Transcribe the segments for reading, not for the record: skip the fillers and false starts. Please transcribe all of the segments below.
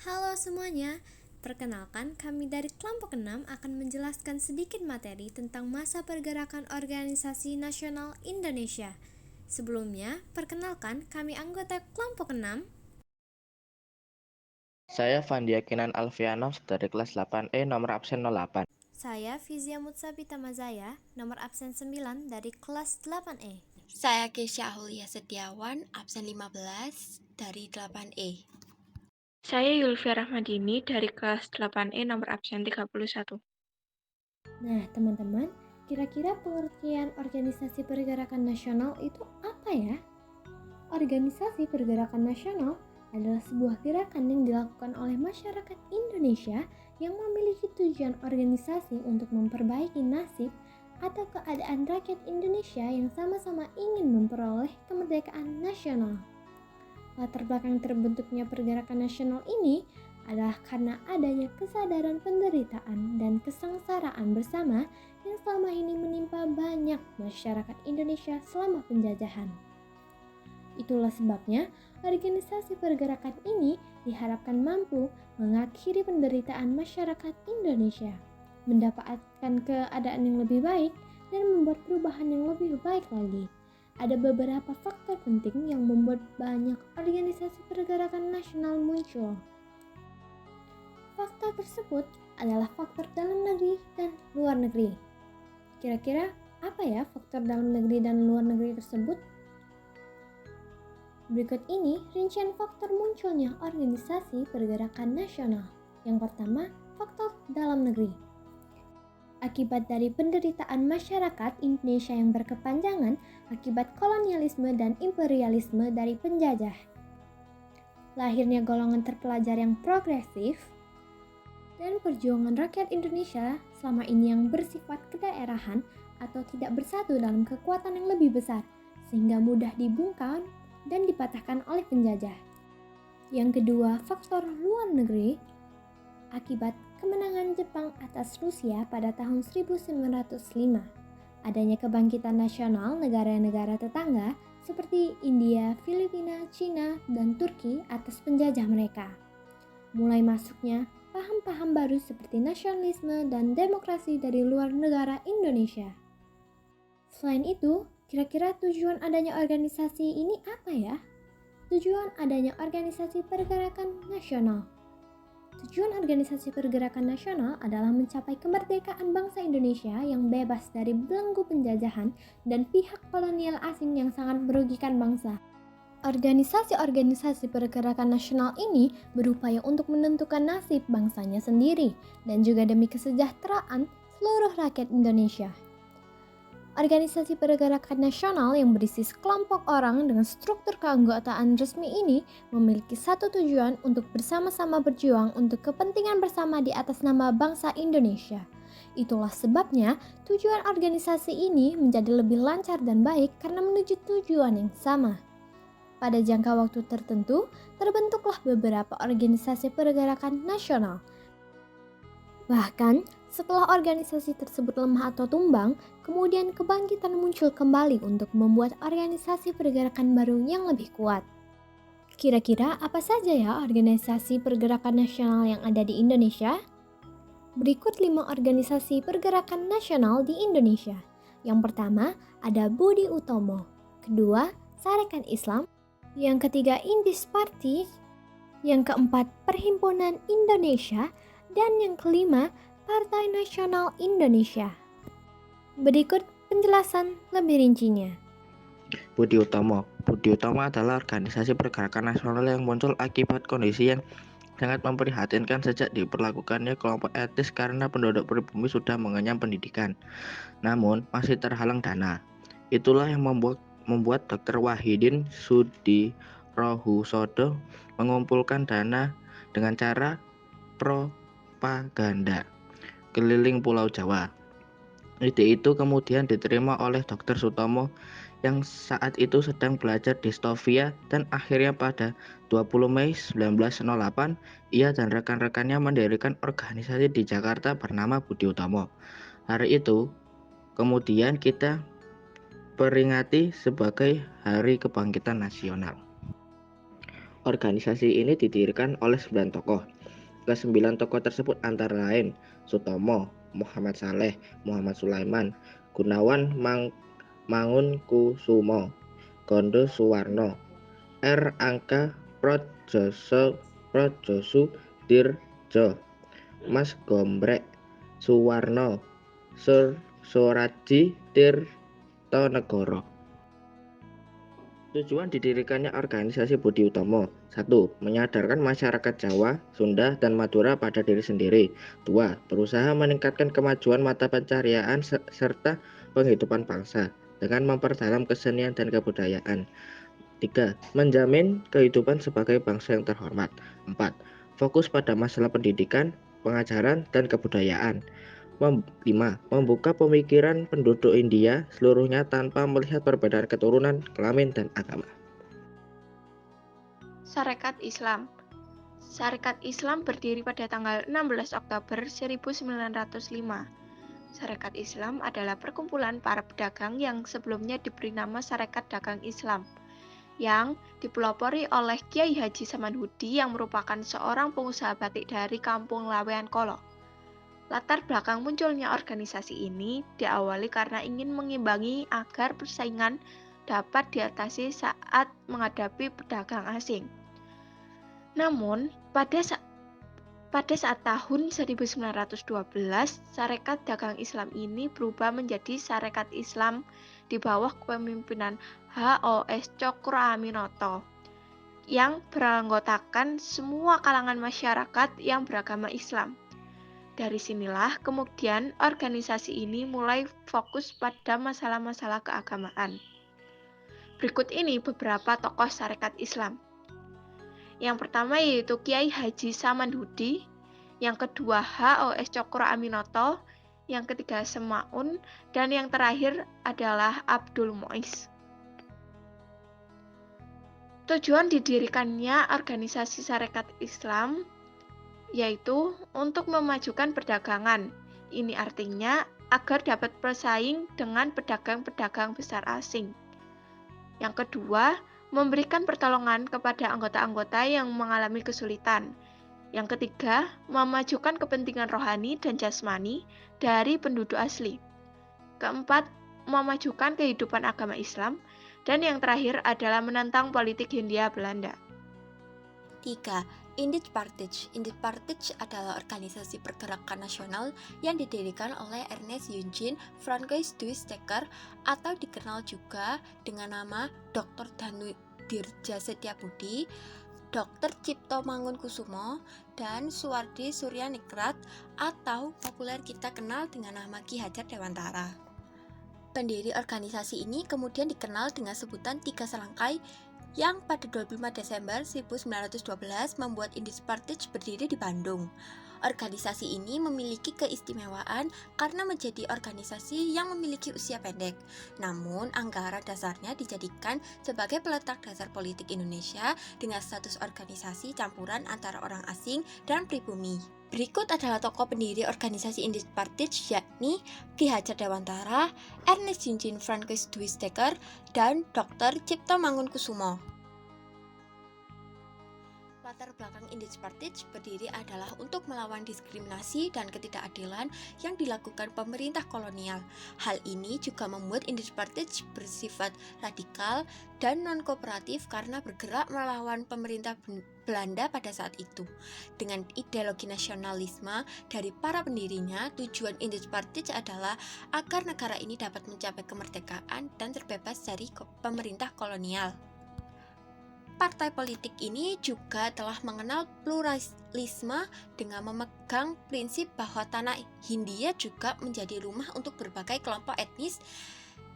Halo semuanya, perkenalkan kami dari kelompok 6 akan menjelaskan sedikit materi tentang masa pergerakan organisasi nasional Indonesia. Sebelumnya, perkenalkan kami anggota kelompok 6. Saya Vandia Kinan Alfianov dari kelas 8E nomor absen 08. Saya Fizia Mutsabita Mazaya, nomor absen 9 dari kelas 8E. Saya Kesya Aulia Setiawan, absen 15 dari 8E. Saya Yulvia Rahmadini dari kelas 8E nomor absen 31. Nah, teman-teman, kira-kira pengertian organisasi pergerakan nasional itu apa ya? Organisasi pergerakan nasional adalah sebuah gerakan yang dilakukan oleh masyarakat Indonesia yang memiliki tujuan organisasi untuk memperbaiki nasib atau keadaan rakyat Indonesia yang sama-sama ingin memperoleh kemerdekaan nasional. Latar belakang terbentuknya pergerakan nasional ini adalah karena adanya kesadaran penderitaan dan kesengsaraan bersama yang selama ini menimpa banyak masyarakat Indonesia selama penjajahan. Itulah sebabnya organisasi pergerakan ini diharapkan mampu mengakhiri penderitaan masyarakat Indonesia, mendapatkan keadaan yang lebih baik, dan membuat perubahan yang lebih baik lagi. Ada beberapa faktor penting yang membuat banyak organisasi pergerakan nasional muncul. Faktor tersebut adalah faktor dalam negeri dan luar negeri. Kira-kira apa ya faktor dalam negeri dan luar negeri tersebut? Berikut ini rincian faktor munculnya organisasi pergerakan nasional. Yang pertama, faktor dalam negeri. Akibat dari penderitaan masyarakat Indonesia yang berkepanjangan akibat kolonialisme dan imperialisme dari penjajah. Lahirnya golongan terpelajar yang progresif dan perjuangan rakyat Indonesia selama ini yang bersifat kedaerahan atau tidak bersatu dalam kekuatan yang lebih besar sehingga mudah dibungkam dan dipatahkan oleh penjajah. Yang kedua, faktor luar negeri. Akibat kemenangan Jepang atas Rusia pada tahun 1905, adanya kebangkitan nasional negara-negara tetangga seperti India, Filipina, Cina, dan Turki atas penjajah mereka. Mulai masuknya paham-paham baru seperti nasionalisme dan demokrasi dari luar negara Indonesia. Selain itu, kira-kira tujuan adanya organisasi ini apa ya? Tujuan adanya organisasi pergerakan nasional. Tujuan organisasi pergerakan nasional adalah mencapai kemerdekaan bangsa Indonesia yang bebas dari belenggu penjajahan dan pihak kolonial asing yang sangat merugikan bangsa. Organisasi-organisasi pergerakan nasional ini berupaya untuk menentukan nasib bangsanya sendiri dan juga demi kesejahteraan seluruh rakyat Indonesia. Organisasi pergerakan nasional yang berisi sekelompok orang dengan struktur keanggotaan resmi ini memiliki satu tujuan untuk bersama-sama berjuang untuk kepentingan bersama di atas nama bangsa Indonesia. Itulah sebabnya tujuan organisasi ini menjadi lebih lancar dan baik karena menuju tujuan yang sama. Pada jangka waktu tertentu, terbentuklah beberapa organisasi pergerakan nasional. Bahkan, setelah organisasi tersebut lemah atau tumbang, kemudian kebangkitan muncul kembali untuk membuat organisasi pergerakan baru yang lebih kuat. Kira-kira apa saja ya organisasi pergerakan nasional yang ada di Indonesia? Berikut 5 organisasi pergerakan nasional di Indonesia. Yang pertama, ada Budi Utomo. Kedua, Sarekat Islam. Yang ketiga, Indis Party. Yang keempat, Perhimpunan Indonesia. Dan yang kelima, Partai Nasional Indonesia. Berikut penjelasan lebih rincinya. Budi Utomo adalah organisasi pergerakan nasional yang muncul akibat kondisi yang sangat memprihatinkan sejak diperlakukannya kelompok etis karena penduduk pribumi sudah mengenyam pendidikan, namun masih terhalang dana. Itulah yang membuat Dr. Wahidin Sudirohusodo mengumpulkan dana dengan cara propaganda keliling Pulau Jawa. Ide itu kemudian diterima oleh Dr. Sutomo yang saat itu sedang belajar di Stovia dan akhirnya pada 20 Mei 1908 ia dan rekan-rekannya mendirikan organisasi di Jakarta bernama Budi Utomo. Hari itu kemudian kita peringati sebagai Hari Kebangkitan Nasional. Organisasi ini didirikan oleh 9 tokoh, Ke-9 tokoh tersebut antara lain Sutomo, Muhammad Saleh, Muhammad Sulaiman, Gunawan Mangunkusumo, Gondo Suwarno, R. Angka Prajosudirjo, Mas Gombrek Suwarno, Sur Soeraji Tirtonegoro. Tujuan didirikannya organisasi Budi Utomo: 1. Menyadarkan masyarakat Jawa, Sunda, dan Madura pada diri sendiri. 2. Berusaha meningkatkan kemajuan mata pencaharian serta penghidupan bangsa dengan memperdalam kesenian dan kebudayaan. 3. Menjamin kehidupan sebagai bangsa yang terhormat. 4. Fokus pada masalah pendidikan, pengajaran, dan kebudayaan. 5. Membuka pemikiran penduduk India seluruhnya tanpa melihat perbedaan keturunan, kelamin, dan agama. Sarekat Islam. Sarekat Islam berdiri pada tanggal 16 Oktober 1905. Sarekat Islam adalah perkumpulan para pedagang yang sebelumnya diberi nama Sarekat Dagang Islam, yang dipelopori oleh Kiai Haji Samanhudi yang merupakan seorang pengusaha batik dari Kampung Lawean Kolo. Latar belakang munculnya organisasi ini diawali karena ingin mengimbangi agar persaingan dapat diatasi saat menghadapi pedagang asing. Namun, pada saat tahun 1912, Sarekat Dagang Islam ini berubah menjadi Sarekat Islam di bawah kepemimpinan H.O.S. Cokroaminoto yang beranggotakan semua kalangan masyarakat yang beragama Islam. Dari sinilah kemudian organisasi ini mulai fokus pada masalah-masalah keagamaan. Berikut ini beberapa tokoh Sarekat Islam. Yang pertama yaitu Kiai Haji Samanhudi, yang kedua H.O.S. Cokroaminoto, yang ketiga Semaun, dan yang terakhir adalah Abdul Muiz. Tujuan didirikannya organisasi Sarekat Islam yaitu untuk memajukan perdagangan. Ini artinya agar dapat bersaing dengan pedagang-pedagang besar asing. Yang kedua, memberikan pertolongan kepada anggota-anggota yang mengalami kesulitan. Yang ketiga, memajukan kepentingan rohani dan jasmani dari penduduk asli. Keempat, memajukan kehidupan agama Islam. Dan yang terakhir adalah menentang politik Hindia Belanda. 3. Indispartij. Indispartij adalah organisasi pergerakan nasional yang didirikan oleh Ernest Eugene Francois Duisdeker atau dikenal juga dengan nama Dr. Danudirja Setiabudi, Dr. Cipto Mangunkusumo, dan Suwardi Suryaningrat atau populer kita kenal dengan nama Ki Hajar Dewantara. Pendiri organisasi ini kemudian dikenal dengan sebutan Tiga Selangkai yang pada 25 Desember 1912 membuat Indispartij berdiri di Bandung. Organisasi ini memiliki keistimewaan karena menjadi organisasi yang memiliki usia pendek. Namun, anggaran dasarnya dijadikan sebagai peletak dasar politik Indonesia dengan status organisasi campuran antara orang asing dan pribumi. Berikut adalah tokoh pendiri organisasi Indispartij, yakni Ki Hajar Dewantara, Ernest Eugene Francois Duisdeker, dan Dr. Cipto Mangunkusumo. Latar belakang Indispartij berdiri adalah untuk melawan diskriminasi dan ketidakadilan yang dilakukan pemerintah kolonial. Hal ini juga membuat Indispartij bersifat radikal dan non-kooperatif karena bergerak melawan pemerintah Belanda pada saat itu. Dengan ideologi nasionalisme dari para pendirinya, tujuan Indispartij adalah agar negara ini dapat mencapai kemerdekaan dan terbebas dari pemerintah kolonial. Partai politik ini juga telah mengenal pluralisme dengan memegang prinsip bahwa tanah Hindia juga menjadi rumah untuk berbagai kelompok etnis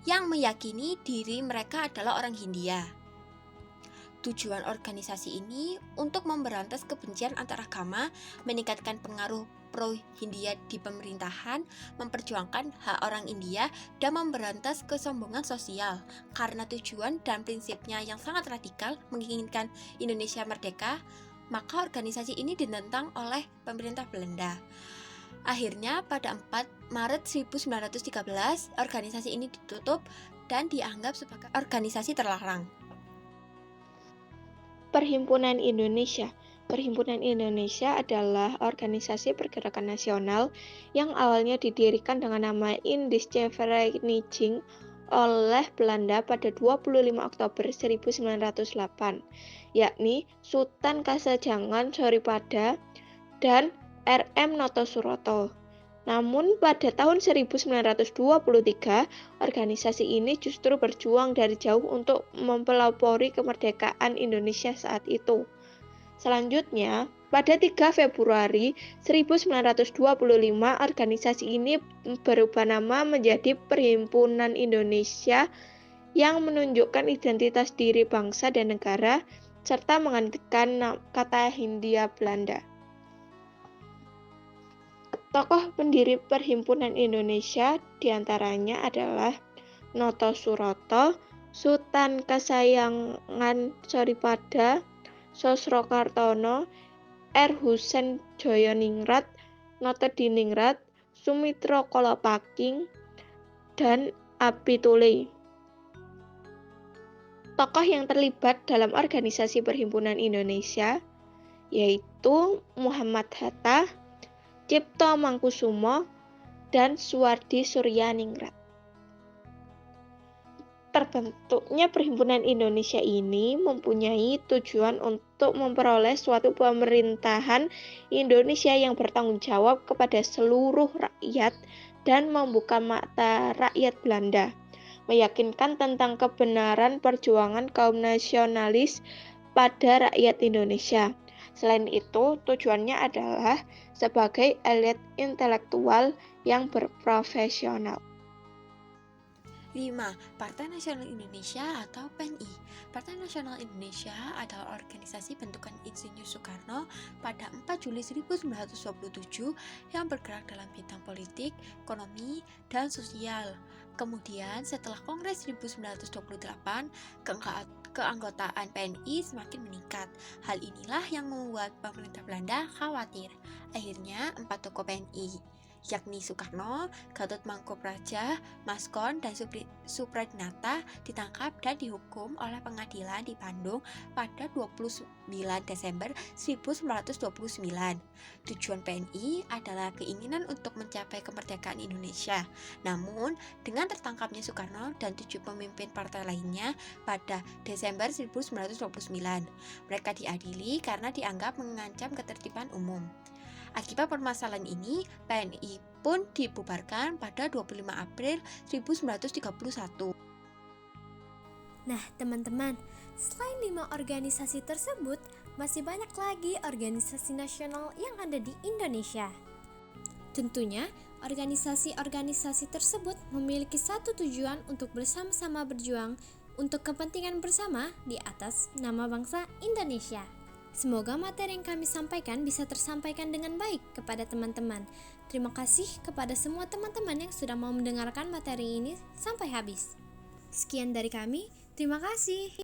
yang meyakini diri mereka adalah orang Hindia. Tujuan organisasi ini untuk memberantas kebencian antar agama, meningkatkan pengaruh pro-Hindia di pemerintahan, memperjuangkan hak orang India, dan memberantas kesombongan sosial. Karena tujuan dan prinsipnya yang sangat radikal menginginkan Indonesia merdeka, maka organisasi ini ditentang oleh pemerintah Belanda. Akhirnya pada 4 Maret 1913, organisasi ini ditutup dan dianggap sebagai organisasi terlarang. Perhimpunan Indonesia. Perhimpunan Indonesia adalah organisasi pergerakan nasional yang awalnya didirikan dengan nama Indische-Vereniging oleh Belanda pada 25 Oktober 1908, yakni Sultan Kasajangan Soripada dan R.M. Notosuroto. Namun pada tahun 1923, organisasi ini justru berjuang dari jauh untuk mempelopori kemerdekaan Indonesia saat itu. Selanjutnya, pada 3 Februari 1925, organisasi ini berubah nama menjadi Perhimpunan Indonesia yang menunjukkan identitas diri bangsa dan negara, serta menggantikan kata Hindia Belanda. Tokoh pendiri Perhimpunan Indonesia diantaranya adalah Notosuroto, Sultan Kasayangan Soripada, Sosrokartono, R. Husein Joyoningrat, Notodiningrat, Sumitro Kolopaking, dan Apitule. Tokoh yang terlibat dalam organisasi Perhimpunan Indonesia yaitu Muhammad Hatta, Cipto Mangkusumo, dan Suwardi Suryaningrat. Terbentuknya Perhimpunan Indonesia ini mempunyai tujuan untuk memperoleh suatu pemerintahan Indonesia yang bertanggung jawab kepada seluruh rakyat dan membuka mata rakyat Belanda, meyakinkan tentang kebenaran perjuangan kaum nasionalis pada rakyat Indonesia. Selain itu, tujuannya adalah sebagai elit intelektual yang berprofesional. 5. Partai Nasional Indonesia atau PNI. Partai Nasional Indonesia adalah organisasi bentukan Insinyur Soekarno pada 4 Juli 1927 yang bergerak dalam bidang politik, ekonomi, dan sosial. Kemudian setelah Kongres 1928, keanggotaan PNI semakin meningkat. Hal inilah yang membuat pemerintah Belanda khawatir. Akhirnya 4 tokoh PNI, yakni Soekarno, Gatot Mangkoepradja, Maskon, dan Supradinata ditangkap dan dihukum oleh pengadilan di Bandung pada 29 Desember 1929. Tujuan PNI adalah keinginan untuk mencapai kemerdekaan Indonesia. Namun, dengan tertangkapnya Soekarno dan 7 pemimpin partai lainnya pada Desember 1929, mereka diadili karena dianggap mengancam ketertiban umum. Akibat permasalahan ini, PNI pun dibubarkan pada 25 April 1931. Nah, teman-teman, selain 5 organisasi tersebut, masih banyak lagi organisasi nasional yang ada di Indonesia. Tentunya, organisasi-organisasi tersebut memiliki satu tujuan untuk bersama-sama berjuang untuk kepentingan bersama di atas nama bangsa Indonesia. Semoga materi yang kami sampaikan bisa tersampaikan dengan baik kepada teman-teman. Terima kasih kepada semua teman-teman yang sudah mau mendengarkan materi ini sampai habis. Sekian dari kami, terima kasih.